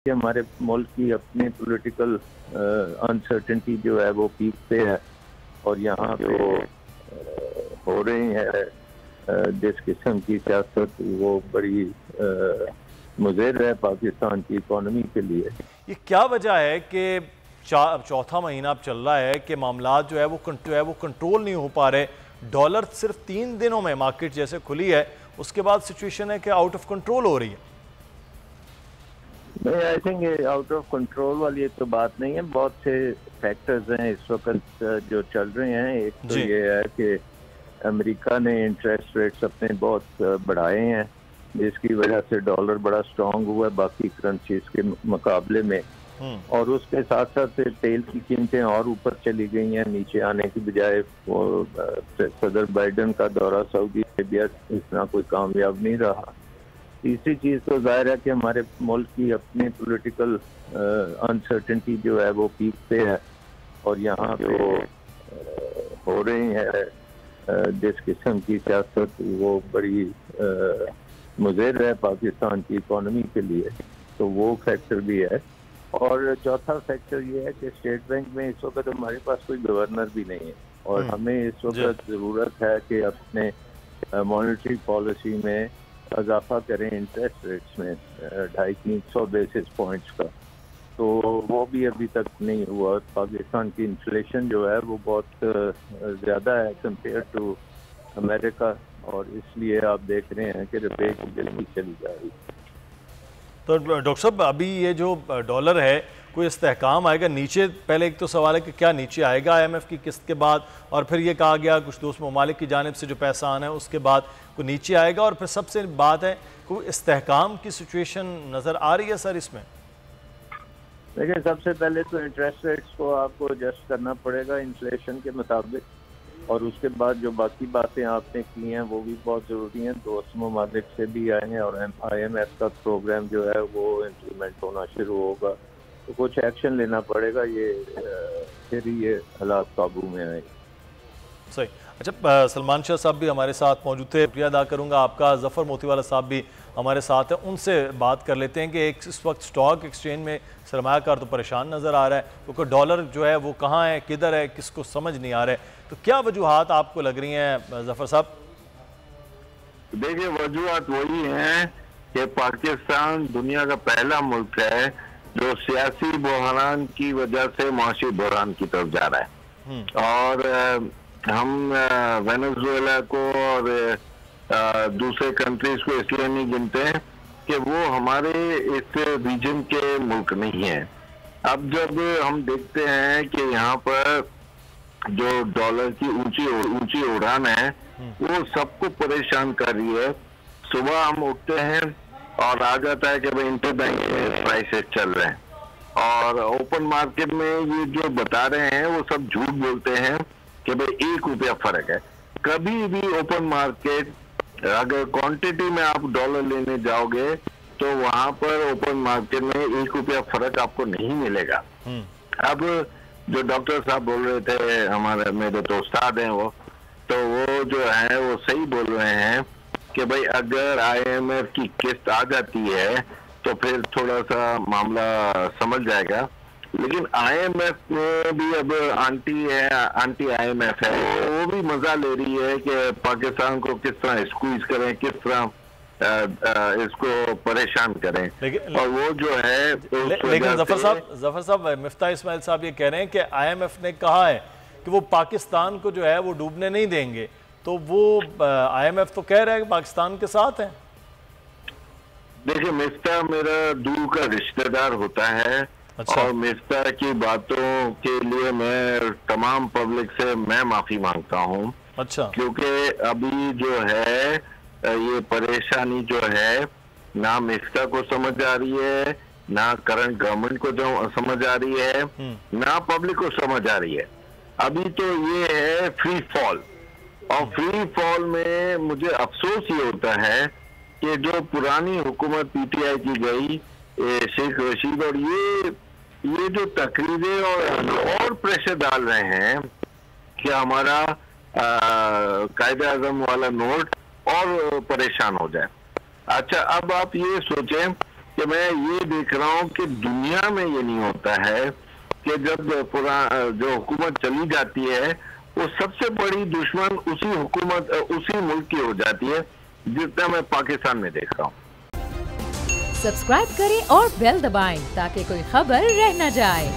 कि हमारे मुल्क की अपनी पॉलिटिकल अनसर्टेनिटी जो है वो पीक पे है और यहाँ पे हो रही है जिस किस्म की सियासत वो बड़ी मुज़िर है पाकिस्तान की इकॉनमी के लिए। ये क्या वजह है कि चौथा महीना अब चल रहा है कि मामला जो है वो कंट्रोल नहीं हो पा रहे। डॉलर सिर्फ 3 दिनों में मार्केट जैसे खुली है उसके बाद सिचुएशन है कि आउट ऑफ कंट्रोल हो रही है। नहीं, I think out of control वाली तो बात नहीं है। बहुत से फैक्टर्स हैं इस वक्त जो चल रहे हैं। एक तो ये है कि अमेरिका ने इंटरेस्ट रेट्स अपने बहुत बढ़ाए हैं जिसकी वजह से डॉलर बड़ा स्ट्रांग हुआ है बाकी करेंसीज के मुकाबले में, और उसके साथ साथ तेल की कीमतें और ऊपर चली गई हैं नीचे आने की बजाय। वो सदर बाइडन का दौरा सऊदी अरेबिया इतना कोई कामयाब नहीं रहा। तीसरी चीज़ तो जाहिर है कि हमारे मुल्क की अपनी पॉलिटिकल अनसर्टेनिटी जो है वो पीक पे है और यहाँ पे हो रही है जिस किस्म की सियासत वो बड़ी मुज़िर है पाकिस्तान की इकॉनमी के लिए, तो वो फैक्टर भी है। और चौथा फैक्टर ये है कि स्टेट बैंक में इस वक्त हमारे पास कोई गवर्नर भी नहीं है और हमें इस वक्त ज़रूरत है कि अपने मॉनेटरी पॉलिसी में इजाफा करें इंटरेस्ट रेट्स में 250-300 बेसिस पॉइंट्स का, तो वो भी अभी तक नहीं हुआ। पाकिस्तान की इन्फ्लेशन जो है वो बहुत ज़्यादा है कंपेयर टू अमेरिका और इसलिए आप देख रहे हैं कि रुपये की जल्दी चली जा रही है। तो डॉक्टर साहब अभी ये जो डॉलर है कोई इस्तेहकाम आएगा नीचे? पहले एक तो सवाल है कि क्या नीचे आएगा IMF की किस्त के बाद, और फिर ये कहा गया कुछ दोस्त ममालिक की जानिब से जो पैसा आना है उसके बाद कोई नीचे आएगा, और फिर सबसे बात है कोई इस्तेहकाम की सिचुएशन नज़र आ रही है सर इसमें? देखिए, सबसे पहले तो इंटरेस्ट रेट्स को आपको एडजस्ट करना पड़ेगा इन्फ्लेशन के मुताबिक, और उसके बाद जो बाकी बातें आपने की हैं वो भी बहुत ज़रूरी हैं। दोस्त ममालिक से भी आए हैं और IMF का प्रोग्राम जो है वो इम्प्लीमेंट होना शुरू होगा, तो कुछ एक्शन लेना पड़ेगा, ये फिर ये हालात काबू में आए। सही। अच्छा, सलमान शाह साहब भी हमारे साथ मौजूद थे, शुक्रिया अदा करूंगा आपका। जफ़र मोतीवाला साहब भी हमारे साथ हैं, उनसे बात कर लेते हैं कि इस वक्त स्टॉक एक्सचेंज में सरमायाकार तो परेशान नज़र आ रहा है क्योंकि डॉलर जो है वो कहाँ है, किधर है, किसको समझ नहीं आ रहा है। तो क्या वजूहात आपको लग रही हैं जफ़र साहब? देखिए, वजूहात वही हैं कि पाकिस्तान दुनिया का पहला मुल्क है जो सियासी बहरान की वजह से मुआशी बहरान की तरफ जा रहा है, और हम वेनेजुएला को और दूसरे कंट्रीज को इसलिए नहीं गिनते हैं कि वो हमारे इस रीजन के मुल्क नहीं है। अब जब हम देखते हैं कि यहाँ पर जो डॉलर की ऊंची उड़ान है वो सबको परेशान कर रही है। सुबह हम उठते हैं और आ जाता है कि भाई इंटरबैंक प्राइसेस चल रहे हैं, और ओपन मार्केट में ये जो बता रहे हैं वो सब झूठ बोलते हैं कि भाई 1 रुपया फर्क है। कभी भी ओपन मार्केट अगर क्वांटिटी में आप डॉलर लेने जाओगे तो वहां पर ओपन मार्केट में 1 रुपया फर्क आपको नहीं मिलेगा। अब जो डॉक्टर साहब बोल रहे थे, हमारे मेरे तो उस्ताद हैं वो जो है वो सही बोल रहे हैं कि भाई अगर IMF की किस्त आ जाती है तो फिर थोड़ा सा मामला समझ जाएगा। लेकिन IMF में भी अब आंटी IMF है, वो भी मजा ले रही है कि पाकिस्तान को किस तरह स्क्वीज करें, किस तरह इसको परेशान करें। और वो जो है लेकिन जफर साहब मिफ्ताह इस्माइल साहब ये कह रहे हैं कि IMF ने कहा है कि वो पाकिस्तान को जो है वो डूबने नहीं देंगे, तो वो IMF तो कह रहा है कि पाकिस्तान के साथ है। देखिए, मिफ्ताह मेरा दूर का रिश्तेदार होता है। अच्छा। और मिफ्ताह की बातों के लिए मैं तमाम पब्लिक से मैं माफी मांगता हूँ। अच्छा। क्योंकि अभी जो है ये परेशानी जो है ना मिफ्ताह को समझ आ रही है, ना करंट गवर्नमेंट को जो समझ आ रही है, ना पब्लिक को समझ आ रही है। अभी तो ये है फ्री फॉल, और फ्री फॉल में मुझे अफसोस ये होता है कि जो पुरानी हुकूमत PTI की गई, शेख रशीद, और ये जो तकरीरें और प्रेशर डाल रहे हैं कि हमारा कायदे आजम वाला नोट और परेशान हो जाए। अच्छा, अब आप ये सोचें कि मैं ये देख रहा हूँ कि दुनिया में ये नहीं होता है कि जब जो हुकूमत चली जाती है वो सबसे बड़ी दुश्मन उसी मुल्क की हो जाती है, जितना मैं पाकिस्तान में देख रहा हूँ। सब्सक्राइब करें और बेल दबाएं ताकि कोई खबर रह न जाए।